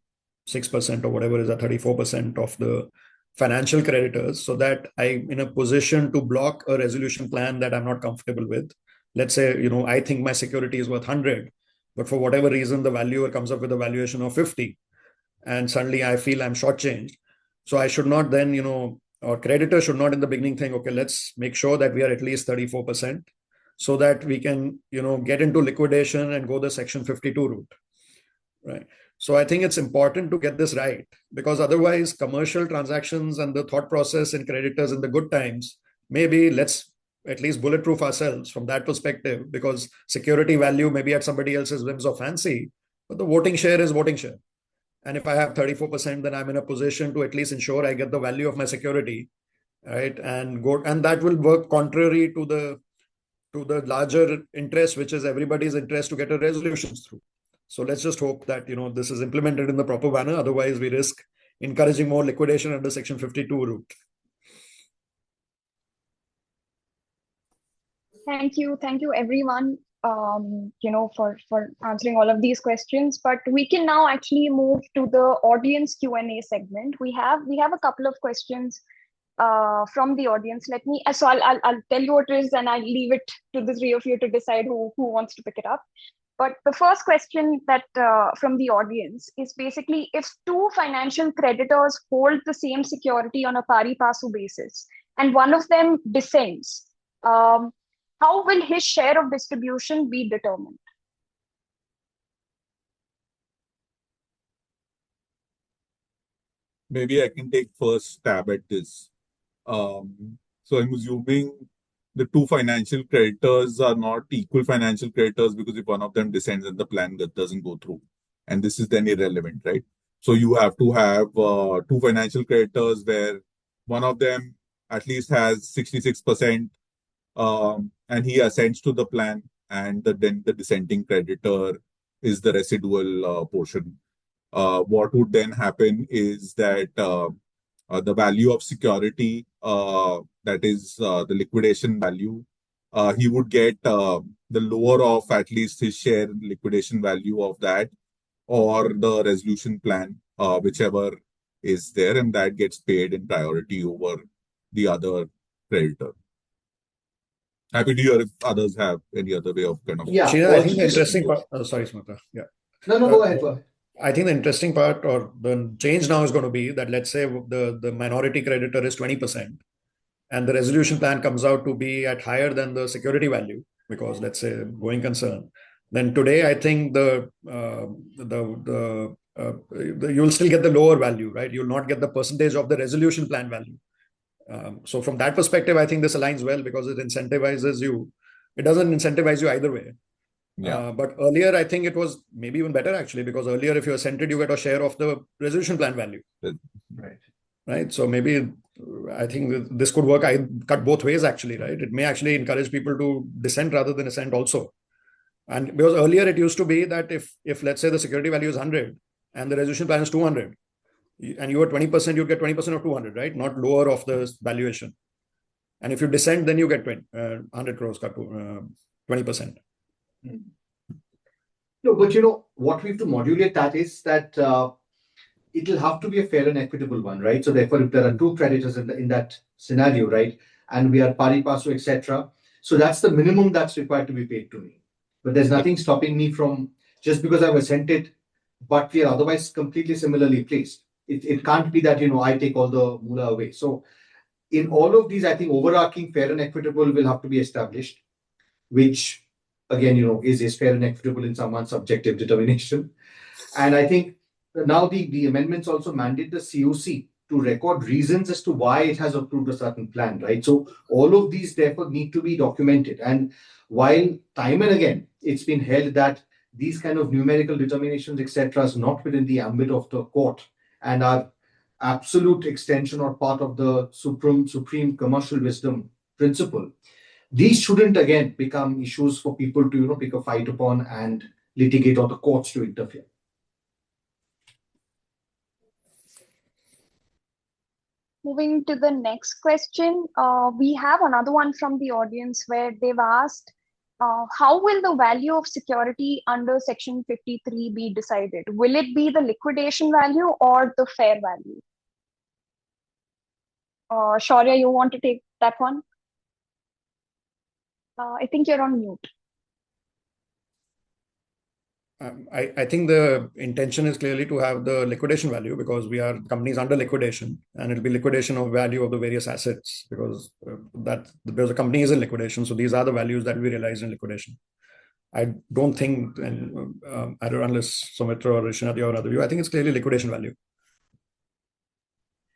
or whatever is a 34% of the financial creditors, so that I'm in a position to block a resolution plan that I'm not comfortable with. Let's say, I think my security is worth 100, but for whatever reason, the valuer comes up with a valuation of 50, and suddenly I feel I'm shortchanged. So I should not then, or creditor should not in the beginning think, okay, let's make sure that we are at least 34%, so that we can, get into liquidation and go the Section 52 route, right? So I think it's important to get this right, because otherwise commercial transactions and the thought process in creditors in the good times, maybe let's at least bulletproof ourselves from that perspective, because security value may be at somebody else's whims or fancy, but the voting share is voting share. And if I have 34%, then I'm in a position to at least ensure I get the value of my security, right? And that will work contrary to the larger interest, which is everybody's interest to get a resolutions through. So let's just hope that this is implemented in the proper manner. Otherwise, we risk encouraging more liquidation under Section 52 route. Thank you everyone. For answering all of these questions, but we can now actually move to the audience Q&A segment. We have a couple of questions from the audience. I'll tell you what it is, and I'll leave it to the three of you to decide who wants to pick it up. But the first question that from the audience is basically, if two financial creditors hold the same security on a pari passu basis, and one of them dissents, how will his share of distribution be determined? Maybe I can take first stab at this. So I'm assuming the two financial creditors are not equal financial creditors, because if one of them dissents and the plan that doesn't go through, and this is then irrelevant, right? So you have to have two financial creditors where one of them at least has 66%, and he assents to the plan, and then the dissenting creditor is the residual portion. What would then happen is that the value of security, that is the liquidation value, he would get the lower of at least his share liquidation value of that, or the resolution plan, whichever is there, and that gets paid in priority over the other creditor. Happy to hear if others have any other way of kind of. Yeah, I think the interesting part. Sorry, Smita. Yeah. No, go ahead. I think the interesting part, or the change now, is going to be that, let's say the minority creditor is 20%, and the resolution plan comes out to be at higher than the security value, because let's say going concern. Then today, I think you'll still get the lower value, right? You'll not get the percentage of the resolution plan value. So from that perspective, I think this aligns well, because it incentivizes you. It doesn't incentivize you either way. Yeah. But earlier, I think it was maybe even better, actually, because earlier, if you assented, you get a share of the resolution plan value. Right. So maybe I think this could work. I cut both ways, actually, right? It may actually encourage people to dissent rather than assent also. And because earlier it used to be that if let's say the security value is 100 and the resolution plan is 200, and you are 20%, you get 20% of 200, right? Not lower of the valuation. And if you dissent, then you get 100 crores cut to 20%. No, but what we have to modulate that is that it will have to be a fair and equitable one, right? So therefore, if there are two creditors in that scenario, right, and we are pari passu, etc., so that's the minimum that's required to be paid to me. But there's nothing stopping me from, just because I've assented, but we are otherwise completely similarly placed. It can't be that I take all the moolah away. So in all of these, I think overarching fair and equitable will have to be established, which again, is fair and equitable in someone's subjective determination. And I think now the amendments also mandate the COC to record reasons as to why it has approved a certain plan, right? So all of these therefore need to be documented. And while time and again, it's been held that these kind of numerical determinations, etc., is not within the ambit of the court and are absolute extension or part of the supreme commercial wisdom principle, these shouldn't again become issues for people to pick a fight upon and litigate, or the courts to interfere. Moving to the next question, we have another one from the audience where they've asked, how will the value of security under Section 53 be decided? Will it be the liquidation value or the fair value? Shaurya, you want to take that one? I think you're on mute. I think the intention is clearly to have the liquidation value because we are companies under liquidation, and it'll be liquidation of value of the various assets because the company is in liquidation. So these are the values that we realize in liquidation. I don't think, and I don't, unless Soumitra or Rishnath or another view, I think it's clearly liquidation value.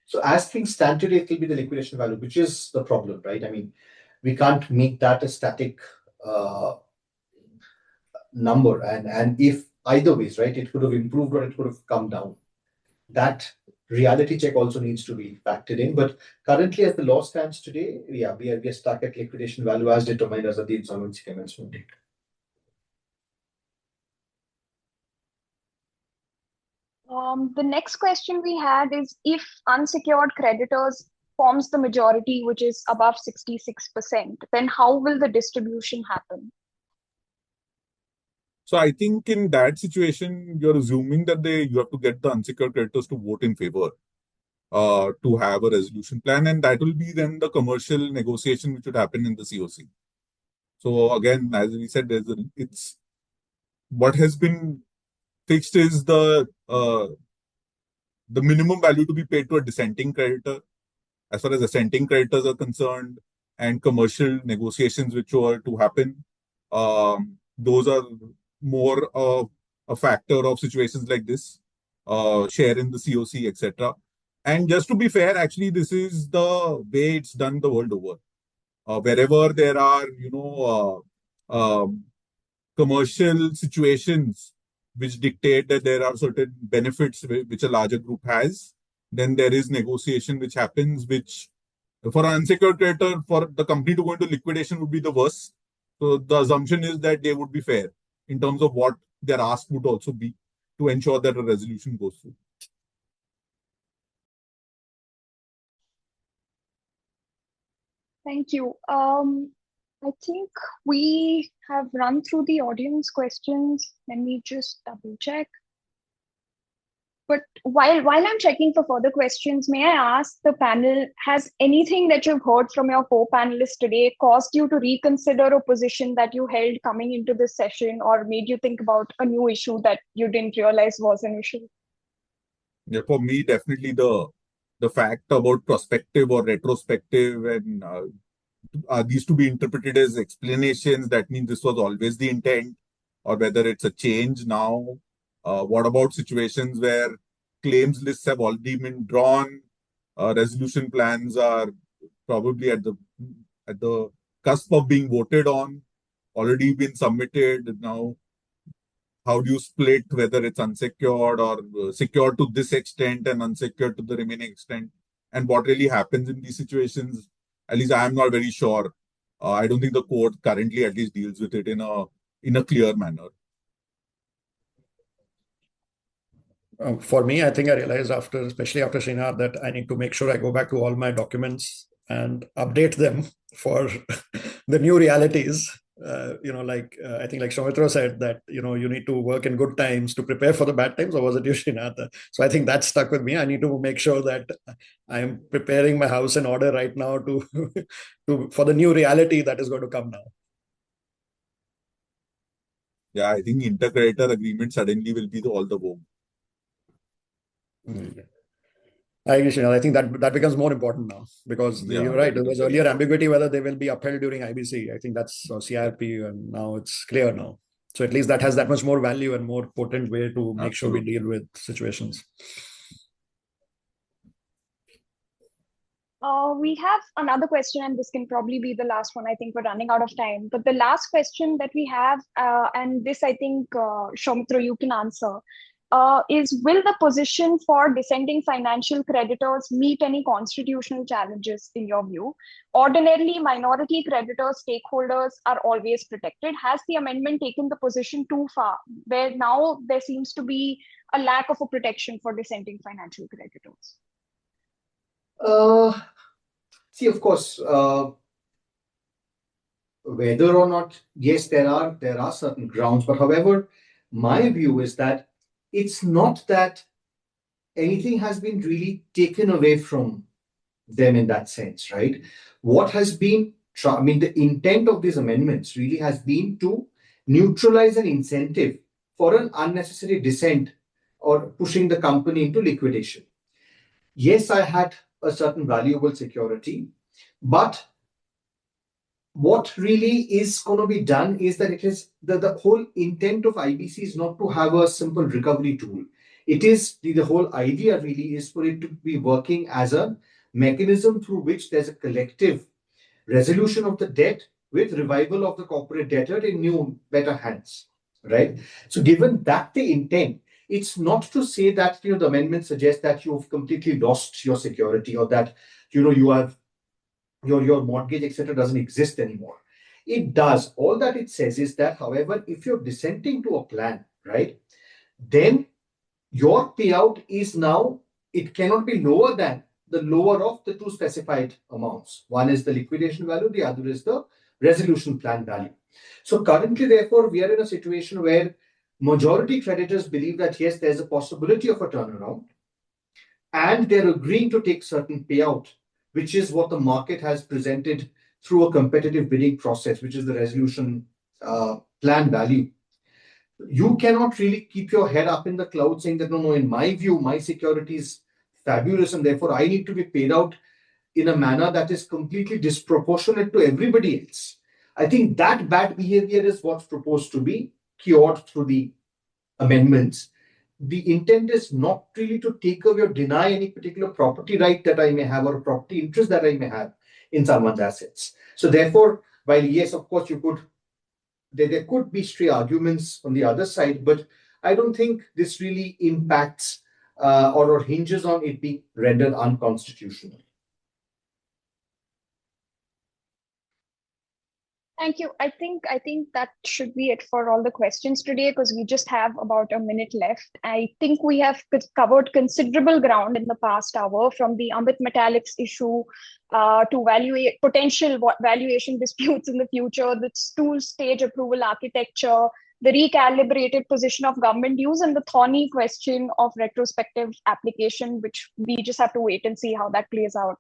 So as things stand today, it will be the liquidation value, which is the problem, right? I mean, we can't make that a static number, and if either ways, right, it could have improved or it could have come down. That reality check also needs to be factored in. But currently, as the law stands today, we are stuck at liquidation value as determined as the insolvency commencement date. The next question we had is, if unsecured creditors forms the majority, which is above 66%, then how will the distribution happen? So I think in that situation, you're assuming that you have to get the unsecured creditors to vote in favor to have a resolution plan, and that will be then the commercial negotiation which would happen in the COC. So again, as we said, it's what has been fixed is the minimum value to be paid to a dissenting creditor. As far as dissenting creditors are concerned, and commercial negotiations which were to happen, those are more of a factor of situations like this, share in the COC, etc. And just to be fair, actually, this is the way it's done the world over. Wherever there are, commercial situations which dictate that there are certain benefits which a larger group has, then there is negotiation which happens, which for an unsecured creditor, for the company to go into liquidation would be the worst. So the assumption is that they would be fair in terms of what their ask would also be to ensure that a resolution goes through. Thank you. I think we have run through the audience questions. Let me just double check. But while I'm checking for further questions, may I ask the panel, has anything that you've heard from your co-panelists today caused you to reconsider a position that you held coming into this session, or made you think about a new issue that you didn't realize was an issue? Yeah, for me, definitely the fact about prospective or retrospective, and are these to be interpreted as explanations, that means this was always the intent, or whether it's a change now. What about situations where claims lists have already been drawn, resolution plans are probably at the cusp of being voted on, already been submitted. Now, how do you split whether it's unsecured or secured to this extent and unsecured to the remaining extent? And what really happens in these situations? At least I am not very sure. I don't think the court currently at least deals with it in a clear manner. For me, I think I realized especially after Srinath, that I need to make sure I go back to all my documents and update them for the new realities. I think like Soumitra said that, you need to work in good times to prepare for the bad times, or was it you, Srinath? So I think that stuck with me. I need to make sure that I am preparing my house in order right now for the new reality that is going to come now. Yeah, I think intercreditor agreement suddenly will be all the vogue. I agree, I think that becomes more important now, because you're right. There was earlier ambiguity whether they will be upheld during IBC. I think that's CRP, and now it's clear now. So at least that has that much more value and more potent way to make sure we deal with situations. We have another question, and this can probably be the last one. I think we're running out of time. But the last question that we have, and this I think, Soumitra, you can answer, is, will the position for dissenting financial creditors meet any constitutional challenges in your view? Ordinarily, minority creditors, stakeholders are always protected. Has the amendment taken the position too far, where now there seems to be a lack of a protection for dissenting financial creditors? See, of course, whether or not, yes, there are certain grounds, but however, my view is that it's not that anything has been really taken away from them in that sense, right? What has been, I mean, the intent of these amendments really has been to neutralize an incentive for an unnecessary dissent or pushing the company into liquidation. Yes, I had a certain valuable security, but what really is going to be done is that it is the whole intent of IBC is not to have a simple recovery tool. It is the whole idea really is for it to be working as a mechanism through which there's a collective resolution of the debt with revival of the corporate debtor in new, better hands, right? So given that the intent, it's not to say that, the amendment suggests that you've completely lost your security or that, you have your mortgage, etc., doesn't exist anymore. It does. All that it says is that, however, if you're dissenting to a plan, right, then your payout is now, it cannot be lower than the lower of the two specified amounts. One is the liquidation value, the other is the resolution plan value. So currently, therefore, we are in a situation where majority creditors believe that, yes, there's a possibility of a turnaround, and they're agreeing to take certain payout, which is what the market has presented through a competitive bidding process, which is the resolution plan value. You cannot really keep your head up in the cloud saying that, no, in my view, my security is fabulous, and therefore I need to be paid out in a manner that is completely disproportionate to everybody else. I think that bad behavior is what's proposed to be cured through the amendments. The intent is not really to take away or deny any particular property right that I may have or a property interest that I may have in someone's assets. So therefore, while yes, of course, there could be stray arguments on the other side, but I don't think this really impacts or hinges on it being rendered unconstitutional. Thank you. I think that should be it for all the questions today, because we just have about a minute left. I think we have covered considerable ground in the past hour, from the Amit Metallics issue to potential valuation disputes in the future, the two-stage approval architecture, the recalibrated position of government dues, and the thorny question of retrospective application, which we just have to wait and see how that plays out.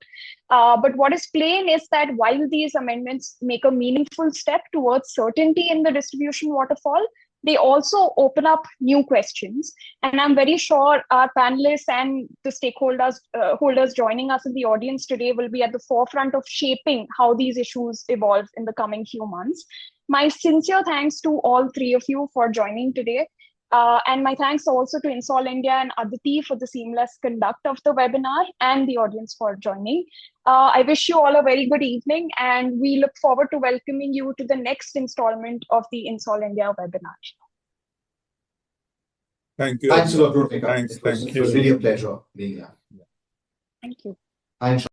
But what is plain is that while these amendments make a meaningful step towards certainty in the distribution waterfall, they also open up new questions. And I'm very sure our panelists and the stakeholders holders joining us in the audience today will be at the forefront of shaping how these issues evolve in the coming few months. My sincere thanks to all three of you for joining today. And my thanks also to INSOL India and Aditi for the seamless conduct of the webinar, and the audience for joining. I wish you all a very good evening, and we look forward to welcoming you to the next installment of the INSOL India webinar. Thank you. Thanks a lot, Rotika. Thanks. It was really a pleasure being here. Thank you. And